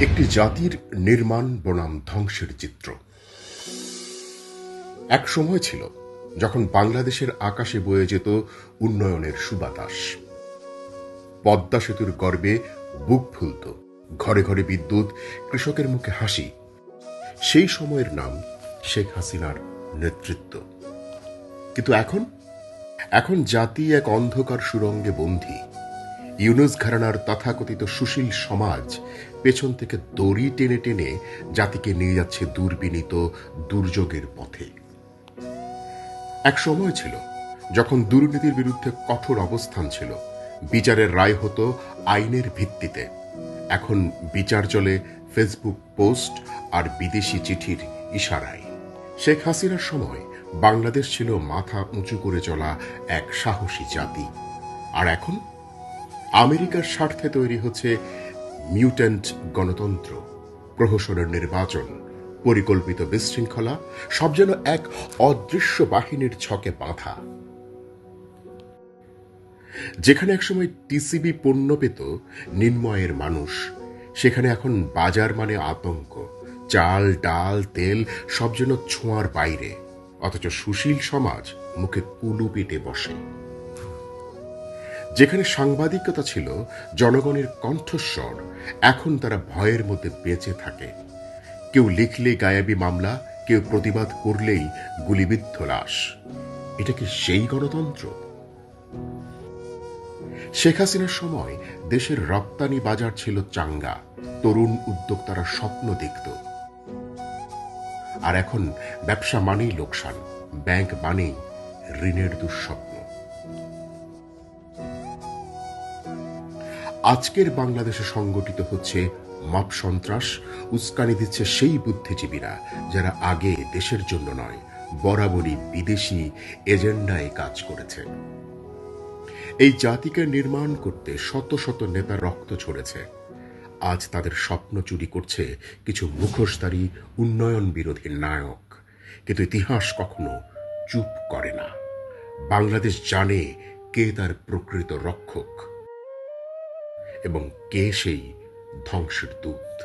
একটি জাতির নির্মাণ বনাম ধ্বংসের চিত্র। এক সময় ছিল যখন বাংলাদেশের আকাশে বয়ে যেত উন্নয়নের সুবাতাস। পদ্মা সেতুর গর্বে বুক ফুলত, ঘরে ঘরে বিদ্যুৎ, কৃষকের মুখে হাসি। সেই সময়ের নাম শেখ হাসিনার নেতৃত্ব। কিন্তু এখন এখন জাতি এক অন্ধকার সুরঙ্গে বন্দী। ইউনুস ঘরানার তথাকথিত সুশীল সমাজ পেছন থেকে দড়ি টেনে টেনে জাতিকে নিয়ে যাচ্ছে দুর্বিনীত দুর্যোগের পথে। এক সময় ছিল যখন দুর্নীতির বিরুদ্ধে কঠোর অবস্থান ছিল, বিচারের রায় হতো আইনের ভিত্তিতে। এখন বিচার চলে ফেসবুক পোস্ট আর বিদেশি চিঠির ইশারায়। শেখ হাসিনার সময় বাংলাদেশ ছিল মাথা উঁচু করে চলা এক সাহসী জাতি, আর এখন আমেরিকার স্বার্থে তৈরি হচ্ছে মিউট্যান্ট গণতন্ত্র, প্রহসনের নির্বাচন, পরিকল্পিত বিশৃঙ্খলা, সব যেন এক অদৃশ্য বাহিনীর ছকে বাঁধা। যেখানে একসময় টিসিবি পণ্য পেত নিম্নয়ের মানুষ, সেখানে এখন বাজার মানে আতঙ্ক। চাল, ডাল, তেল সব যেন ছোঁয়ার বাইরে, অথচ সুশীল সমাজ মুখে কুলু পেটে বসে। যেখানে সাংবাদিকতা ছিল জনগণের কণ্ঠস্বর, এখন তারা ভয়ের মধ্যে বেঁচে থাকে। কেউ লিখলে গায়াবী মামলা, কেউ প্রতিবাদ করলেই গুলিবিদ্ধ লাশ। এটা কি সেই গণতন্ত্র? শেখ হাসিনার সময় দেশের রপ্তানি বাজার ছিল চাঙ্গা, তরুণ উদ্যোক্তারা স্বপ্ন দেখত। আর এখন ব্যবসা মানেই লোকসান, ব্যাংক মানেই ঋণের দুঃস্বপ্ন। আজকের বাংলাদেশে সংগঠিত হচ্ছে মব সন্ত্রাস, উস্কানি দিচ্ছে সেই বুদ্ধিজীবীরা যারা আগে দেশের জন্য নয়, বরাবরই বিদেশি এজেন্ডায় কাজ করেছে। এই জাতিকে নির্মাণ করতে শত শত নেতা রক্ত ঝরেছে। আজ তাদের স্বপ্ন চুরি করছে কিছু মুখোশধারী উন্নয়ন বিরোধী নায়ক। কিন্তু ইতিহাস কখনো চুপ করে না। বাংলাদেশ জানে কে তার প্রকৃত রক্ষক এবং কে সেই ধ্বংসের দূত।